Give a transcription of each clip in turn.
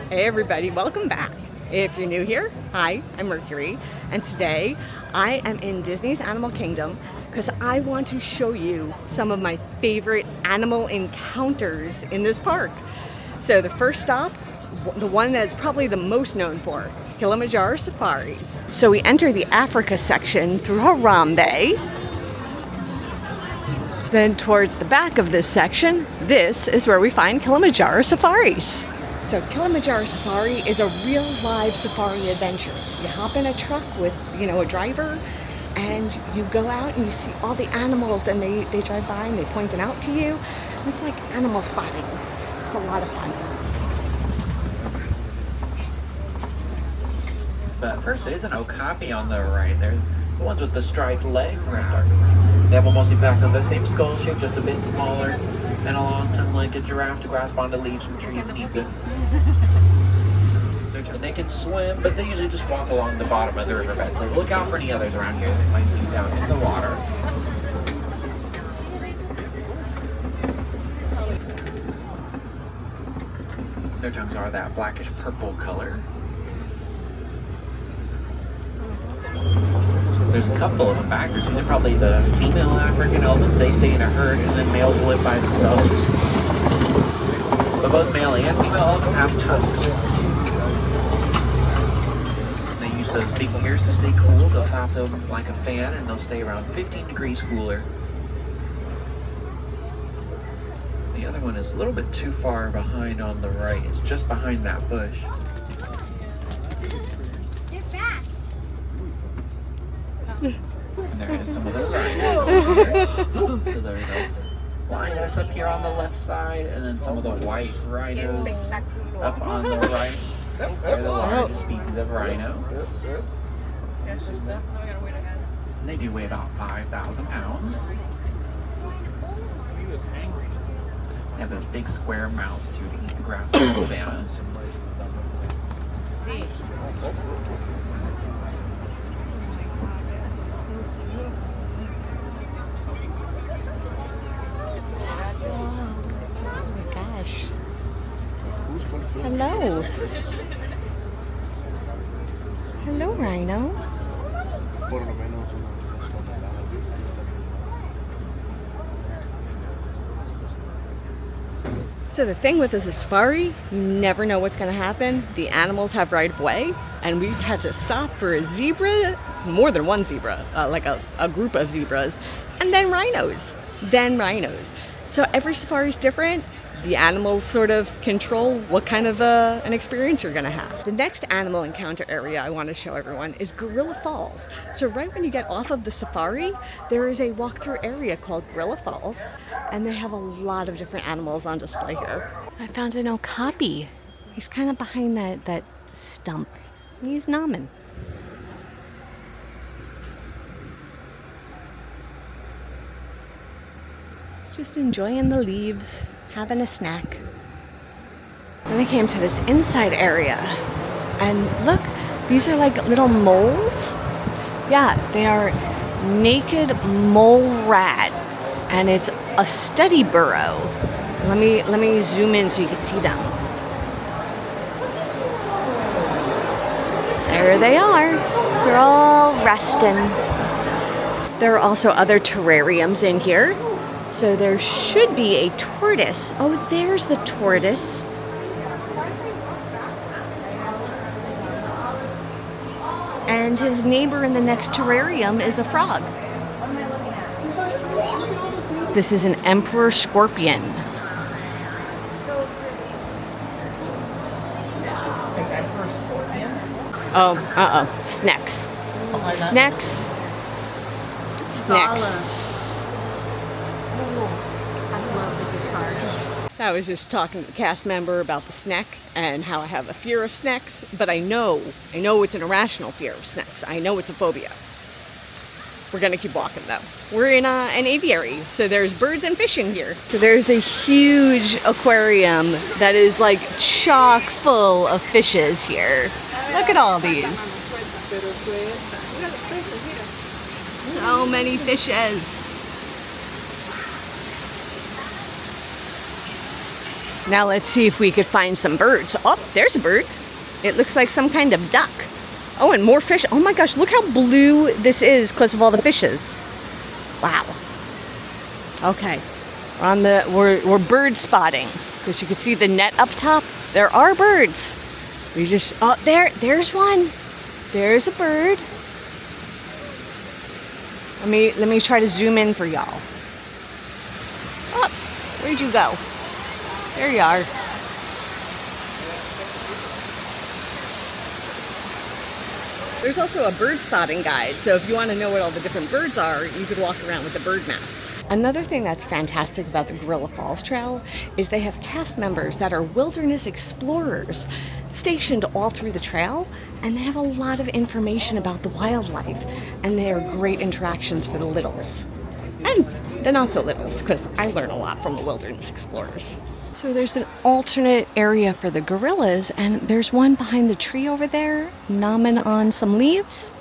Hey everybody, welcome back. If you're new here, hi, I'm Mercury, and today I am in Disney's Animal Kingdom because I want to show you some of my favorite animal encounters in this park. So the first stop, the one that's probably the most known for, Kilimanjaro Safaris. So we enter the Africa section through Harambe. Then towards the back of this section, this is where we find Kilimanjaro Safaris. So Kilimanjaro Safari is a real live safari adventure. You hop in a truck with, a driver, and you go out and you see all the animals, and they drive by and they point them out to you. It's like animal spotting. It's a lot of fun. But first, there's an okapi on the right. They're the ones with the striped legs around us. They have almost exactly the same skull shape, just a bit smaller, and a long tongue like a giraffe to grasp onto leaves from trees and eat them. They can swim, but they usually just walk along the bottom of the riverbed. So look out for any others around here that might be down in the water. Their tongues are that blackish purple color. There's a couple of them back there. These are probably the female African elephants. They stay in a herd, and then males live by themselves. But both male and female elephants have tusks. They use those big ears to stay cool. They'll flap them like a fan, and they'll stay around 15 degrees cooler. The other one is a little bit too far behind on the right. It's just behind that bush. And there is some of the rhinos. So there's a lioness up here on the left side, and then some of the white rhinos up on the right. They're the largest species of rhino. And they do weigh about 5,000 pounds. They have those big square mouths too to eat the grass in the savannah. Hello. Hello, rhino. So the thing with the safari, you never know what's going to happen. The animals have right of way, and we've had to stop for a zebra, more than one zebra, like a group of zebras, and then rhinos. So every safari is different. The animals sort of control what kind of an experience you're gonna have. The next animal encounter area I want to show everyone is Gorilla Falls. So right when you get off of the safari, there is a walkthrough area called Gorilla Falls, and they have a lot of different animals on display here. I found an okapi. He's kind of behind that stump. He's nomming. Just enjoying the leaves, having a snack. Then I came to this inside area, and look, these are like little moles. Yeah, they are naked mole rat, and it's a study burrow. Let me zoom in so you can see them. There they are. They're all resting. There are also other terrariums in here. So there should be a tortoise. Oh, there's the tortoise. And his neighbor in the next terrarium is a frog. This is an emperor scorpion. Oh, snacks. Snacks. I was just talking to the cast member about the snack and how I have a fear of snakes, but I know it's an irrational fear of snakes. I know it's a phobia. We're gonna keep walking though. We're in an aviary, so there's birds and fish in here. So there's a huge aquarium that is like chock full of fishes here. Look at all these. So many fishes. Now let's see if we could find some birds. Oh, there's a bird. It looks like some kind of duck. Oh, and more fish. Oh my gosh, look how blue this is because of all the fishes. Wow. Okay, we're bird spotting because you can see the net up top. There are birds. There's one. There's a bird. Let me try to zoom in for y'all. Oh, where'd you go? There you are. There's also a bird spotting guide, so if you want to know what all the different birds are, you could walk around with the bird map. Another thing that's fantastic about the Gorilla Falls Trail is they have cast members that are wilderness explorers stationed all through the trail, and they have a lot of information about the wildlife, and they are great interactions for the littles. And the not so littles, because I learn a lot from the wilderness explorers. So there's an alternate area for the gorillas, and there's one behind the tree over there, nomming on some leaves.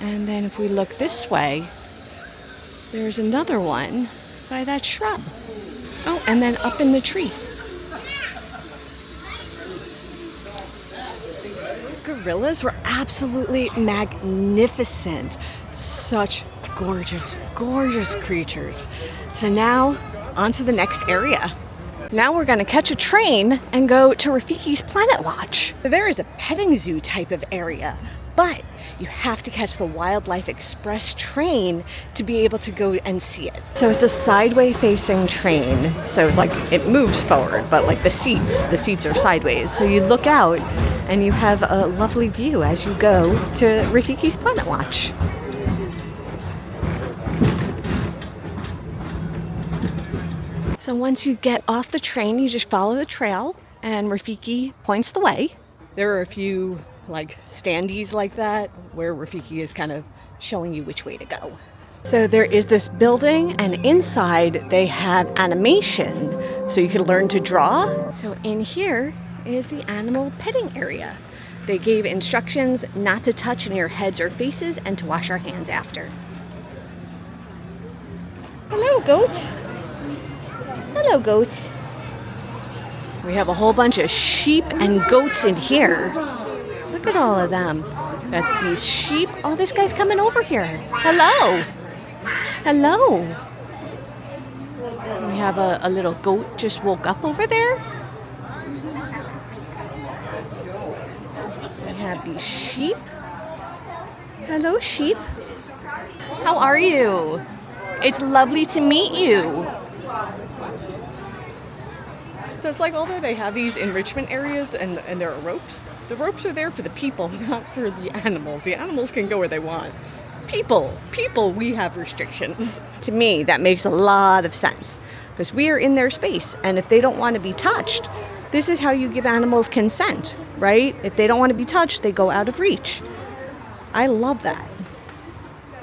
And then if we look this way, there's another one by that shrub. Oh, and then up in the tree. Those gorillas were absolutely magnificent. Such gorgeous, gorgeous creatures. So now, on to the next area. Now we're going to catch a train and go to Rafiki's Planet Watch. There is a petting zoo type of area, but you have to catch the Wildlife Express train to be able to go and see it. So it's a sideways facing train. So it's like it moves forward, but like the seats are sideways. So you look out and you have a lovely view as you go to Rafiki's Planet Watch. So once you get off the train, you just follow the trail and Rafiki points the way. There are a few like standees like that where Rafiki is kind of showing you which way to go. So there is this building, and inside they have animation so you can learn to draw. So in here is the animal petting area. They gave instructions not to touch near heads or faces and to wash our hands after. Hello, goat. Hello, goat. We have a whole bunch of sheep and goats in here. Look at all of them. Got these sheep. Oh, this guy's coming over here. Hello. Hello. We have a little goat just woke up over there. We have these sheep. Hello, sheep. How are you? It's lovely to meet you. So it's like, although they have these enrichment areas and there are ropes, the ropes are there for the people, not for the animals. The animals can go where they want. People, we have restrictions. To me, that makes a lot of sense because we are in their space, and if they don't want to be touched, this is how you give animals consent, right? If they don't want to be touched, they go out of reach. I love that.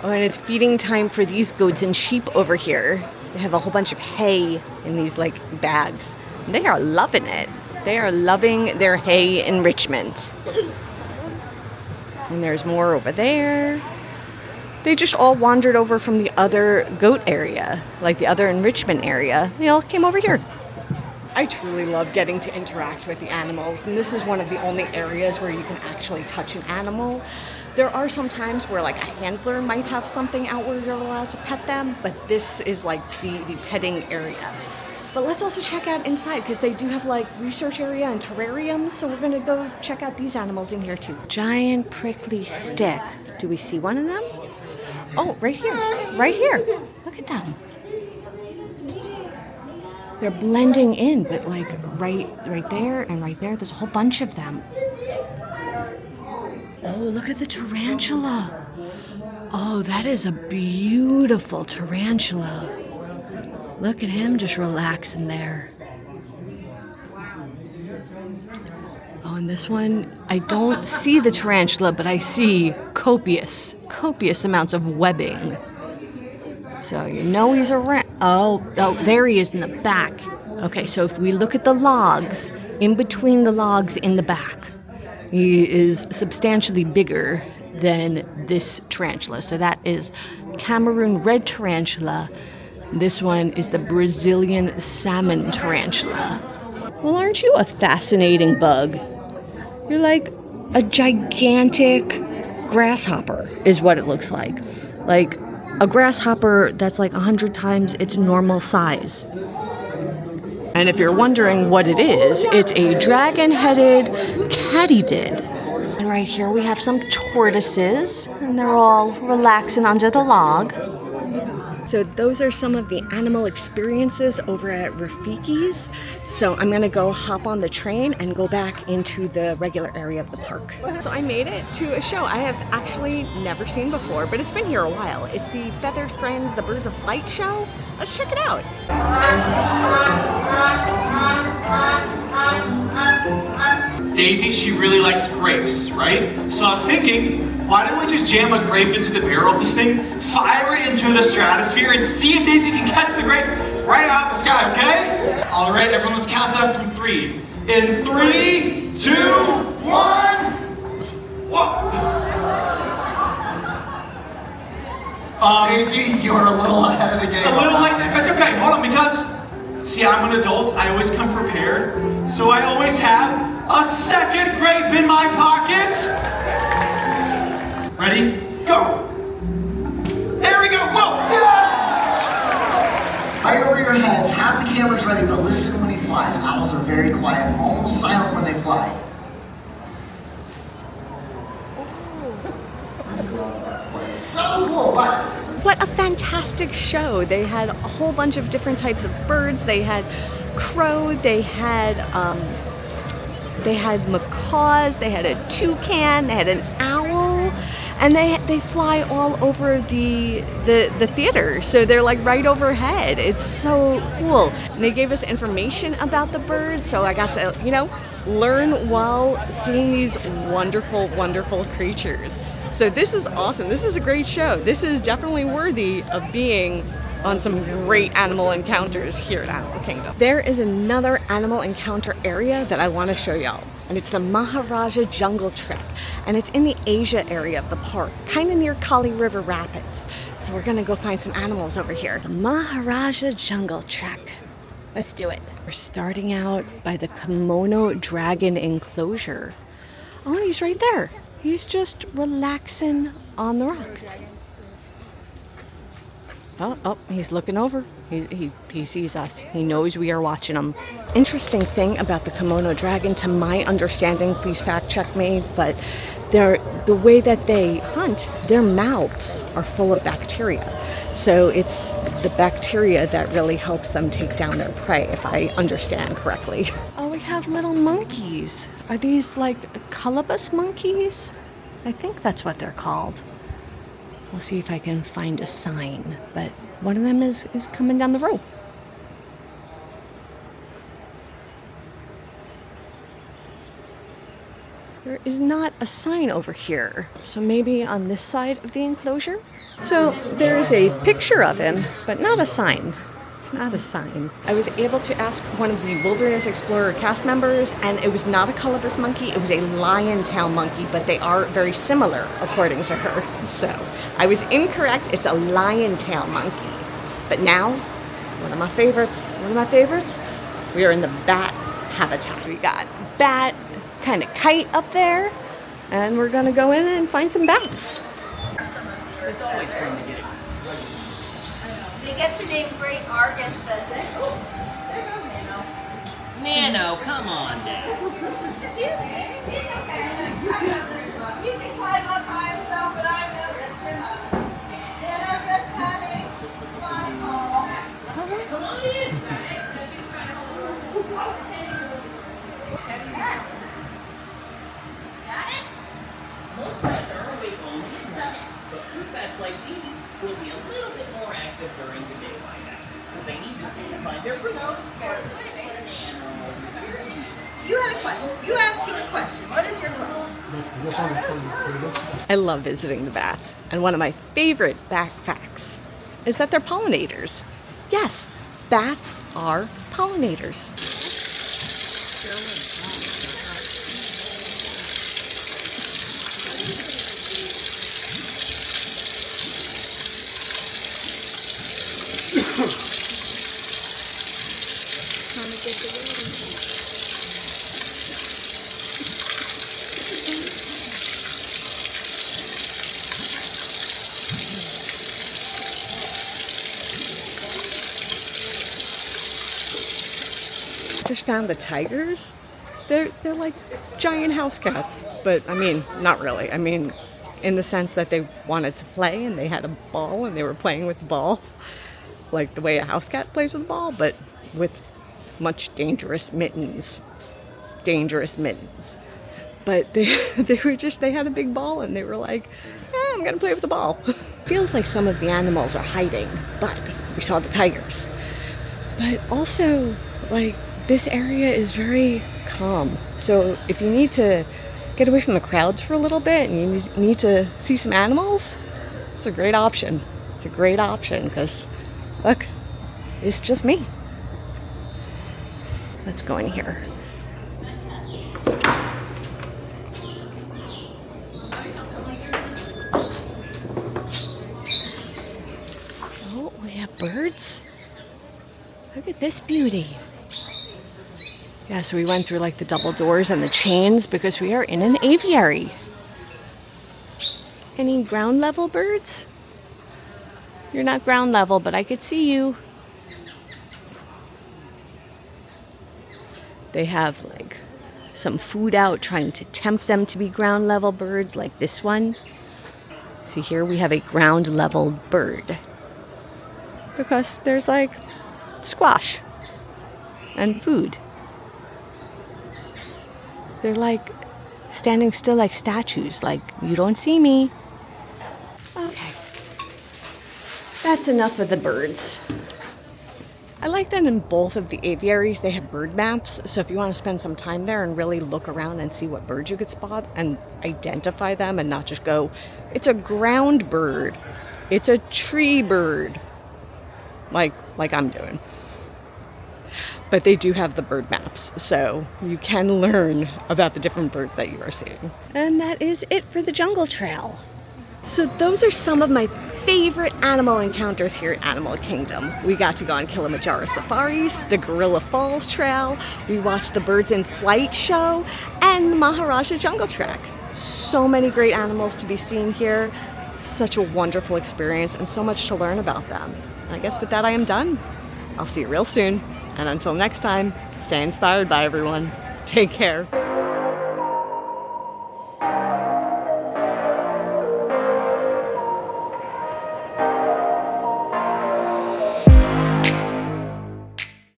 Oh, and it's feeding time for these goats and sheep over here. They have a whole bunch of hay in these like bags. They are loving it. They are loving their hay enrichment. And there's more over there. They just all wandered over from the other goat area, like the other enrichment area. They all came over here. I truly love getting to interact with the animals, and this is one of the only areas where you can actually touch an animal. There are some times where like a handler might have something out where you're allowed to pet them, but this is like the petting area. But let's also check out inside because they do have like research area and terrariums, so we're gonna go check out these animals in here too. Giant prickly stick. Do we see one of them? Oh, right here, right here. Look at them. They're blending in, but like right there and right there, there's a whole bunch of them. Oh, look at the tarantula. Oh, that is a beautiful tarantula. Look at him just relaxing there. Oh, and this one, I don't see the tarantula, but I see copious amounts of webbing. So you know he's around. Oh, there he is in the back. Okay, so if we look at the logs, in between the logs in the back, he is substantially bigger than this tarantula. So that is Cameroon red tarantula. This one is the Brazilian salmon tarantula. Well, aren't you a fascinating bug? You're like a gigantic grasshopper is what it looks like. Like a grasshopper that's like 100 times its normal size. And if you're wondering what it is, it's a dragon-headed katydid. And right here we have some tortoises, and they're all relaxing under the log. So those are some of the animal experiences over at Rafiki's. So I'm gonna go hop on the train and go back into the regular area of the park. So I made it to a show I have actually never seen before, but it's been here a while. It's the Feathered Friends, the Birds of Flight show. Let's check it out. Daisy, she really likes grapes, right? So I was thinking, why don't we just jam a grape into the barrel of this thing, fire it into the stratosphere, and see if Daisy can catch the grape right out of the sky, okay? All right, everyone, let's count down from 3. In 3, 2, 1. Whoa. Daisy, you're a little ahead of the game. A little like that, that's okay. Hold on, because, see, I'm an adult. I always come prepared. So I always have a second grape in my pocket. Ready? Go! There we go! Whoa! Yes! Right over your heads, have the cameras ready, but listen when he flies. Owls are very quiet, almost silent when they fly. I love that flight. So cool, but What a fantastic show. They had a whole bunch of different types of birds. They had crow, they had macaws, they had a toucan, they had an owl, and they fly all over the theater. So they're like right overhead. It's so cool. And they gave us information about the birds, so I got to, learn while seeing these wonderful, wonderful creatures. So this is awesome. This is a great show. This is definitely worthy of being on some great animal encounters here at Animal Kingdom. There is another animal encounter area that I want to show y'all, and it's the Maharajah Jungle Trek, and it's in the Asia area of the park, kind of near Kali River Rapids. So we're gonna go find some animals over here. The Maharajah Jungle Trek. Let's do it. We're starting out by the kimono dragon enclosure. Oh, he's right there. He's just relaxing on the rock. Oh, he's looking over. He sees us. He knows we are watching him. Interesting thing about the kimono dragon, to my understanding, please fact check me, but the way that they hunt, their mouths are full of bacteria. So it's the bacteria that really helps them take down their prey, if I understand correctly. Oh, we have little monkeys. Are these like colobus monkeys? I think that's what they're called. I'll see if I can find a sign, but one of them is coming down the road. There is not a sign over here, so maybe on this side of the enclosure? So there's a picture of him, but not a sign. Not a sign. I was able to ask one of the Wilderness Explorer cast members, and it was not a colobus monkey, it was a lion tail monkey, but they are very similar, according to her. So I was incorrect, it's a lion tail monkey. But now, one of my favorites, we are in the bat habitat. We got bat, kind of kite up there, and we're gonna go in and find some bats. It's always fun to get it. They get the name Great Argus Pheasant. Oh, there goes Nano. Nano, come on down. It's okay. I know there's one. He can climb up by himself, but I know that's him up. Nano just having fun home. Come on in. Got it? Most bats are awake only at night, but fruit bats like these will be a little bit more active during the daylight hours because they need to see to find their food. You had a question. You asked me a question. What is your question? I love visiting the bats, and one of my favorite bat facts is that they're pollinators. Yes, bats are pollinators. just found the tigers. They're like giant house cats, but I mean, not really. I mean, in the sense that they wanted to play and they had a ball and they were playing with the ball, like the way a house cat plays with a ball, but with much dangerous mittens. Dangerous mittens. But they had a big ball and they were like, I'm gonna play with the ball. Feels like some of the animals are hiding, but we saw the tigers. But also, like, this area is very calm. So if you need to get away from the crowds for a little bit and you need to see some animals, it's a great option. It's a great option because, look, it's just me. Let's go in here. Oh, we have birds. Look at this beauty. Yeah, so we went through like the double doors and the chains because we are in an aviary. Any ground level birds? You're not ground level, but I could see you. They have like some food out trying to tempt them to be ground level birds like this one. See here we have a ground level bird because there's like squash and food. They're like standing still like statues, like, you don't see me. Okay, that's enough of the birds. I like that in both of the aviaries they have bird maps, so if you want to spend some time there and really look around and see what birds you could spot and identify them and not just go, it's a ground bird, it's a tree bird, like I'm doing. But they do have the bird maps, so you can learn about the different birds that you are seeing. And that is it for the Jungle Trail. So those are some of my favorite animal encounters here at Animal Kingdom. We got to go on Kilimanjaro Safaris, the Gorilla Falls Trail, we watched the Birds in Flight show, and the Maharajah Jungle Trek. So many great animals to be seen here. Such a wonderful experience and so much to learn about them. And I guess with that I am done. I'll see you real soon. And until next time, stay inspired by everyone. Take care.